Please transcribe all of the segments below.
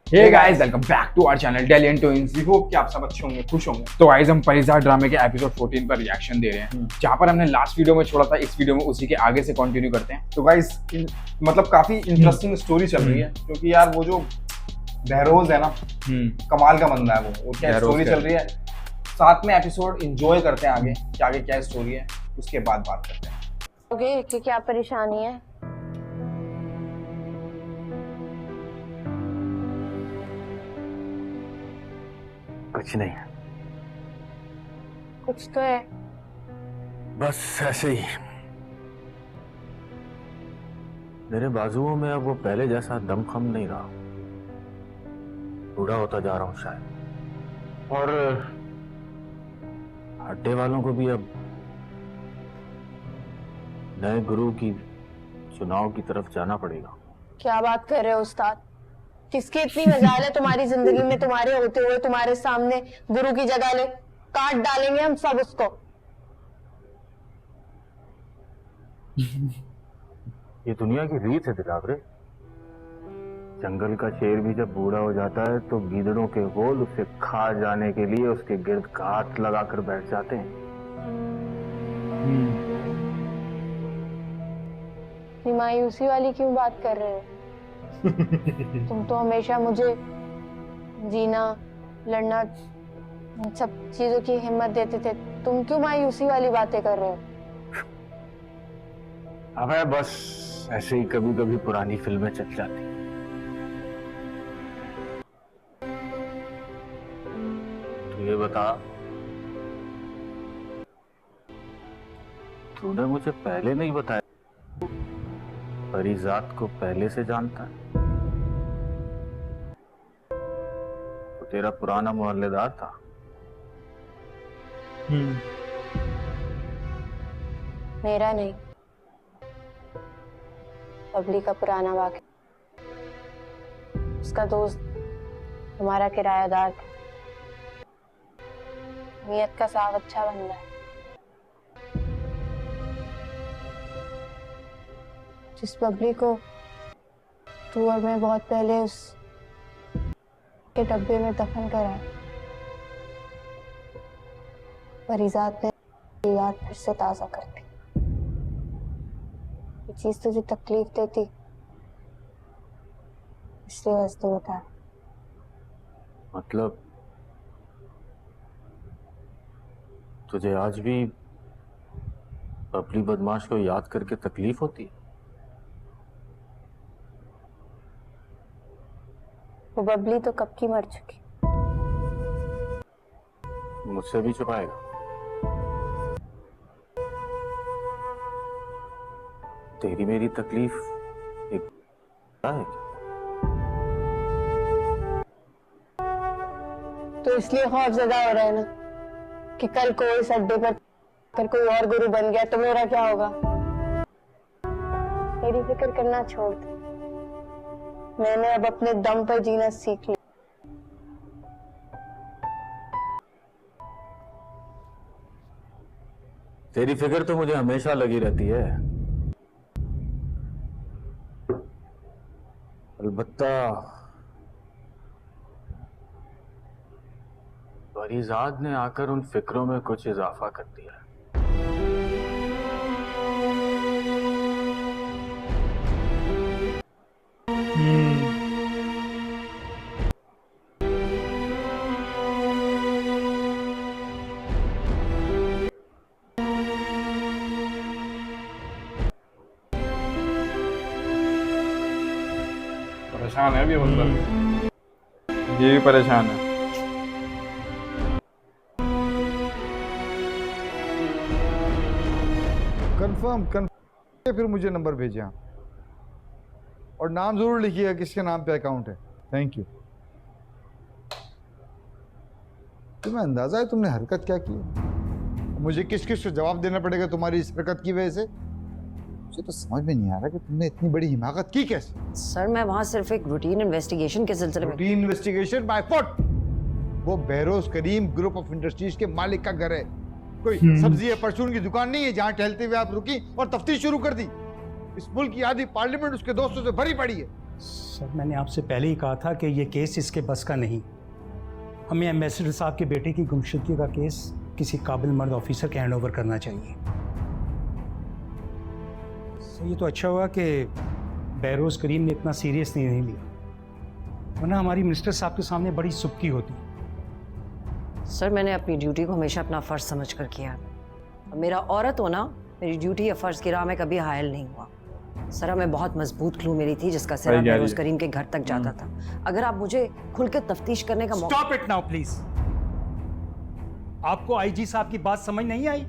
Hey guys, welcome back to our channel Delion twins. We hope कि आप सब अच्छे होंगे, खुश होंगे। तो गाइस, हम परिज़ाद ड्रामे के एपिसोड 14 पर रिएक्शन दे रहे हैं। जहां पर हमने लास्ट वीडियो में छोड़ा था, इस वीडियो में उसी के आगे से कंटिन्यू करते हैं। तो गाइस मतलब काफी इंटरेस्टिंग स्टोरी चल रही है, क्योंकि यार वो जो बहरोज है ना, कमाल का बंदा है वो क्या स्टोरी चल रही है। साथ में एपिसोड एंजॉय करते हैं आगे कि आगे क्या स्टोरी है, उसके बाद बात करते हैं। ओके, कि क्या परेशानी है? कुछ नहीं, कुछ तो है। बस ऐसे ही। मेरे बाजुओं में अब वो पहले जैसा दमखम नहीं रहा। बूढ़ा होता जा रहा हूं शायद, और हड्डे वालों को भी अब नए गुरु की चुनाव की तरफ जाना पड़ेगा। क्या बात कर रहे हो उस्ताद? किसकी इतनी मजाल है तुम्हारी जिंदगी में, तुम्हारे होते हुए तुम्हारे सामने गुरु की जगह ले? काट डालेंगे हम सब उसको। ये दुनिया की रीत है दिलावरे। जंगल का शेर भी जब बूढ़ा हो जाता है तो गीदड़ों के गोल उसे खा जाने के लिए उसके गिर्द घात लगाकर बैठ जाते हैं। मायूसी वाली क्यों बात कर रहे हो? तुम तो हमेशा मुझे जीना, लड़ना, इन सब चीजों की हिम्मत देते थे। तुम क्यों मायूसी वाली बातें कर रहे हो? अब है बस ऐसे ही कभी कभी पुरानी फिल्में चल जाती। तो ये बता, तूने मुझे पहले नहीं बताया परिजात को पहले से जानता है? तो तेरा पुराना मोहल्लेदार था। मेरा नहीं, बबली का पुराना वाक़या। उसका दोस्त हमारा किराएदार था। नियत का साफ अच्छा बंदा है। जिस बबली को तू और मैं बहुत पहले उस के डब्बे में दफन करा, परिजात ने याद फिर से ताजा कर दी। ये चीज तुझे तकलीफ देती, इसलिए वैसे बता। मतलब तुझे आज भी बबली बदमाश को याद करके तकलीफ होती है? वो बबली तो कब की मर चुकी। मुझसे भी छुपाएगा? तेरी मेरी तकलीफ एक है क्या? तो इसलिए खौफजदा हो रहा है ना कि कल को इस अड्डे पर अगर कोई और गुरु बन गया तो मेरा क्या होगा? मेरी फिक्र करना छोड़ दे। मैंने अब अपने दम पर जीना सीख लिया। तेरी फिक्र तो मुझे हमेशा लगी रहती है। अलबत्ता परिजाद ने आकर उन फिक्रों में कुछ इजाफा कर दिया। परेशान है अभी बंदा, ये भी परेशान है। कंफर्म फिर मुझे नंबर भेजिए आप, और नाम जरूर लिखिएगा किसके नाम पे अकाउंट है। Thank you. तुम्हें अंदाजा है तुमने हरकत क्या की? मुझे किस किस को जवाब देना पड़ेगा तुम्हारी इस हरकत की वजह से? मुझे तो समझ में नहीं आ रहा कि तुमने इतनी बड़ी हिमाकत की कैसे। सर, मैं वहाँ सिर्फ एक रूटीन इन्वेस्टिगेशन के सिलसिले में। Routine investigation by foot. वो बहरोज करीम ग्रुप ऑफ इंडस्ट्रीज के मालिक का घर है। कोई सब्जी या परचून की दुकान नहीं है जहाँ टहलते हुए आप रुकी और तफ्तीश शुरू कर दी। इस मुल्क की आधी पार्लियामेंट उसके दोस्तों से भरी पड़ी है। सर मैंने आपसे पहले ही कहा था कि ये केस इसके बस का नहीं। हमें एम्बेसडर साहब के बेटे की गुमशुदगी का केस किसी काबिल मर्द ऑफिसर के हैंड ओवर करना चाहिए। सर ये तो अच्छा हुआ कि बहरोज़ करीम ने इतना सीरियस नहीं लिया, वरना हमारी मिनिस्टर साहब के सामने बड़ी सुबकी होती। सर मैंने अपनी ड्यूटी को हमेशा अपना फ़र्ज समझ कर किया। और मेरा औरत होना मेरी ड्यूटी या फ़र्ज़ की राह में कभी हायल नहीं हुआ। सर हमें बहुत मजबूत क्लू मिली थी जिसका सिरा बहरोज़ करीम के घर तक जाता था। अगर आप मुझे खुल के तफ्तीश करने का मौका। Stop it now please. आपको आईजी साहब की बात समझ नहीं आई?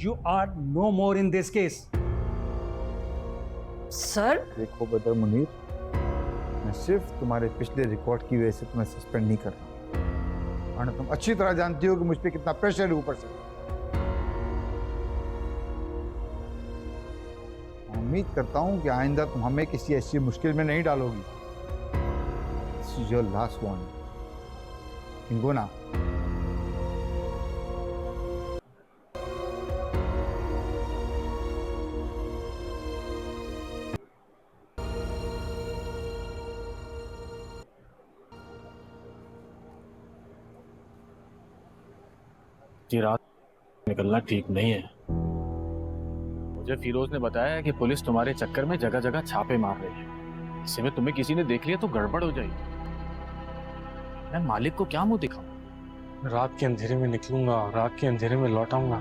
You are no more in this case. Sir देखो बदर मुनीर, मैं सिर्फ तुम्हारे पिछले रिकॉर्ड की वजह से तुम्हें सस्पेंड नहीं कर रहा, वरना तुम अच्छी तरह जानती हो कि मुझ पे कितना प्रेशर है ऊपर से। उम्मीद करता हूं कि आइंदा तुम हमें किसी ऐसी मुश्किल में नहीं डालोगी। This is your last warning. Go ना। जी रात निकलना ठीक नहीं है। मुझे फिरोज ने बताया है कि पुलिस तुम्हारे चक्कर में जगह जगह छापे मार रही है। इससे में तुम्हें किसी ने देख लिया तो गड़बड़ हो जाएगी। मैं मालिक को क्या मुंह दिखाऊं? रात के अंधेरे में निकलूंगा, रात के अंधेरे में लौटाऊंगा,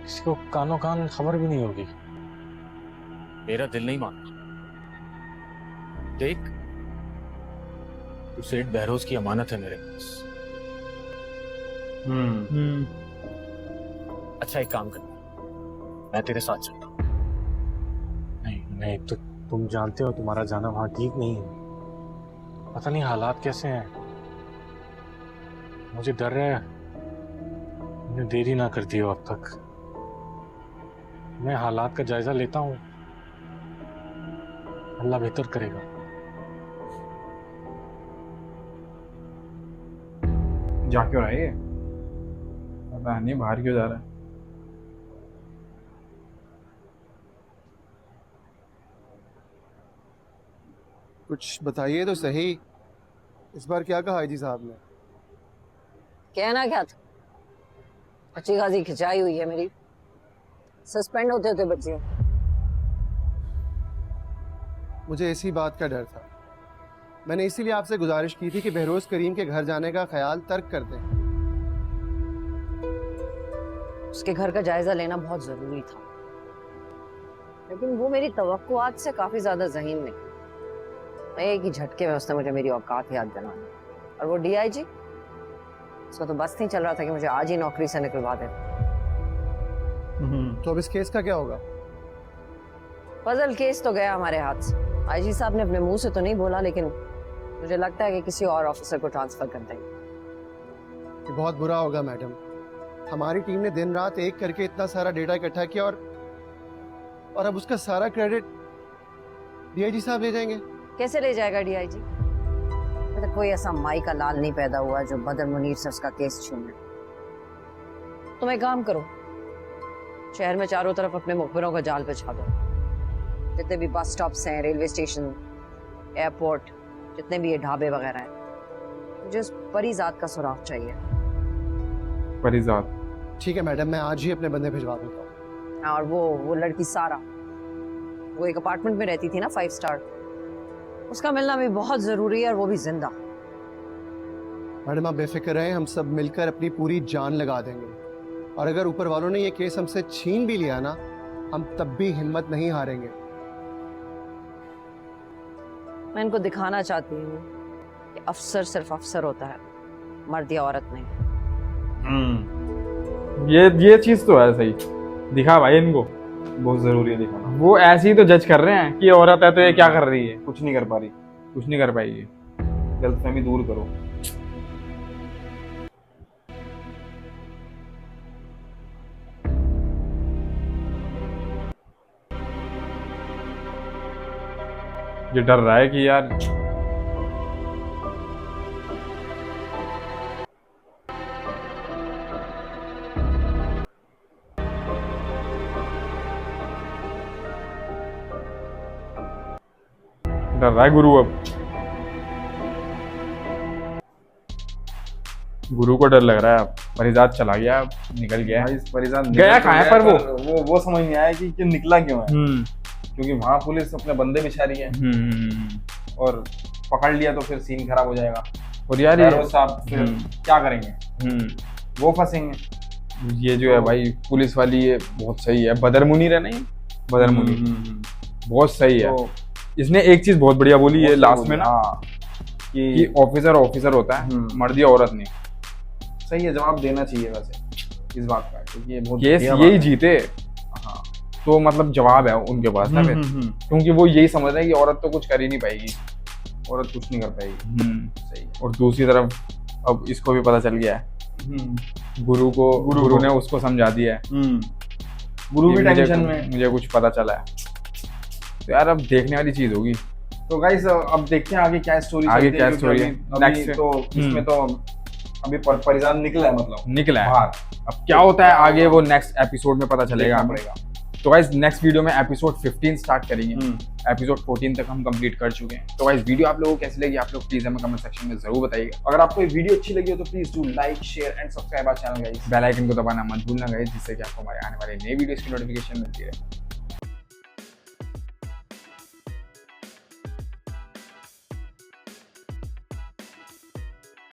किसी को कानों कान खबर भी नहीं होगी। मेरा दिल नहीं मानता। देख, तू सेठ बहरोज की अमानत है मेरे पास। अच्छा एक काम कर, मैं तेरे साथ चलता हूँ। नहीं तो तुम जानते हो तुम्हारा जाना वहां ठीक नहीं है। पता नहीं हालात कैसे हैं। मुझे डर है तुमने देरी ना कर दी हो अब तक। मैं हालात का जायजा लेता हूँ, अल्लाह बेहतर करेगा। जा क्यों रहा है ये? पता नहीं बाहर क्यों जा रहा है। कुछ बताइए तो सही, इस बार क्या कहा आईजी साहब ने? कहना क्या था, अच्छी खासी खिंचाई हुई है मेरी, सस्पेंड होते होते बच्चे। मुझे इसी बात का डर था। मैंने इसीलिए आपसे गुजारिश की थी कि बहरोज करीम के घर जाने का ख्याल तर्क कर दें। उसके घर का जायजा लेना बहुत जरूरी था, लेकिन वो मेरी तवक्कुआत से काफी ज्यादा ज़हीन नहीं। एक ही झटके में उसने मुझे मेरी औकात याद दिला दी। और वो डीआईजी, उसका तो बस नहीं चल रहा था कि मुझे आज ही नौकरी से निकलवा दे। तो अब इस केस का क्या होगा? फजल केस तो गया हमारे हाथ से। आईजी साहब ने अपने मुंह से तो नहीं बोला, लेकिन मुझे लगता है कि किसी और ऑफिसर को ट्रांसफर कर देंगे। ये बहुत बुरा होगा मैडम। हमारी टीम ने दिन रात एक करके इतना सारा डेटा इकट्ठा किया और अब उसका सारा क्रेडिट डीआईजी साहब ले जाएंगे। कैसे ले जाएगा डीआईजी? तो कोई ऐसा माई का लाल नहीं पैदा हुआ जो बदर मुनीर से उसका केस छीन ले। तुम एक काम करो, शहर में चारों तरफ अपने मुखबिरों का जाल बिछा दो। जितने भी बस स्टॉप्स हैं, रेलवे स्टेशन, एयरपोर्ट, जितने भी ये ढाबे वगैरह हैं, मुझे उस परीजात का सुराग चाहिए। परीजात? ठीक है मैडम, मैं आज ही अपने बंदे भिजवा देता हूँ। और वो लड़की सारा, वो एक अपार्टमेंट में रहती थी ना 5 स्टार, उसका मिलना भी बहुत जरूरी है, और वो भी जिंदा। मैडम आप बेफिक्र रहें, हम सब मिलकर अपनी पूरी जान लगा देंगे। और अगर ऊपर वालों ने ये केस हमसे छीन भी लिया ना, हम तब भी हिम्मत नहीं हारेंगे। मैं इनको दिखाना चाहती हूँ कि अफसर सिर्फ अफसर होता है, मर्द या औरत नहीं। ये चीज तो है सही। दिखा भाई इनको, बहुत जरूरी है दिखाना। वो ऐसे ही तो जज कर रहे हैं कि ये औरत है तो ये क्या कर रही है, कुछ नहीं कर पा रही, कुछ नहीं कर पाएगी। गलतफहमी दूर करो। ये डर रहा है कि यार डर रहा है गुरु अब। गुरु को डर लग रहा है अब। परिजात चला गया, अब निकल गया। भाई परिजात गया कहाँ है पर वो समझ नहीं आया कि निकला क्यों है, हम्म क्योंकि वहां पुलिस अपने बंदे बिछा रही है और पकड़ लिया तो फिर सीन खराब हो जाएगा। और यार भैरव साहब फिर क्या करेंगे, ये वो फंसेंगे। ये जो है भाई पुलिस वाली, ये बहुत सही है। बदर मुनीर है नहीं, बदर मुनीर बहुत सही है। तो इसने एक चीज बहुत बढ़िया बोली है लास्ट में ना, हाँ, कि ऑफिसर ऑफिसर होता है, मर्द या औरत नहीं। सही है, जवाब देना चाहिए वैसे इस बात का, क्योंकि ये बहुत केस बढ़िया यही बात है। जीते, हाँ। तो मतलब जवाब है उनके पास ना फिर, क्योंकि वो यही समझ रहे हैं कि औरत तो कुछ कर ही नहीं पाएगी। औरत कुछ नहीं कर पाएगी। सही है। और दूसरी तरफ अब इसको भी पता चल गया है, गुरु ने उसको समझा दिया है। गुरु भी कि टेंशन में। मुझे कुछ पता चला है। तो यार अब देखने वाली चीज होगी। तो गाइस अब देखते हैं आगे क्या स्टोरी आगे चलती क्या है, क्योंकि story है। अभी Next तो इसमें तो अभी परिजात निकला है, मतलब निकला है। बाहर अब क्या होता है आगे वो नेक्स्ट एपिसोड में पता चलेगा देखना हमें। पड़ेगा। तो गाइस नेक्स्ट वीडियो में एपिसोड 15 स्टार्ट करेंगे। एपिसोड 14 तक हम कंप्लीट कर चुके हैं। तो गाइस वीडियो आप लोगों को कैसी लगी आप लोग प्लीज हमें कमेंट सेक्शन में जरूर बताइएगा। अगर आपको ये वीडियो अच्छी लगी हो तो please do like share and subscribe our channel guys. Bell icon को दबाना मत भूलना गाइस, जिससे कि आपको हमारे आने वाले नए वीडियोस की नोटिफिकेशन मिलती रहे।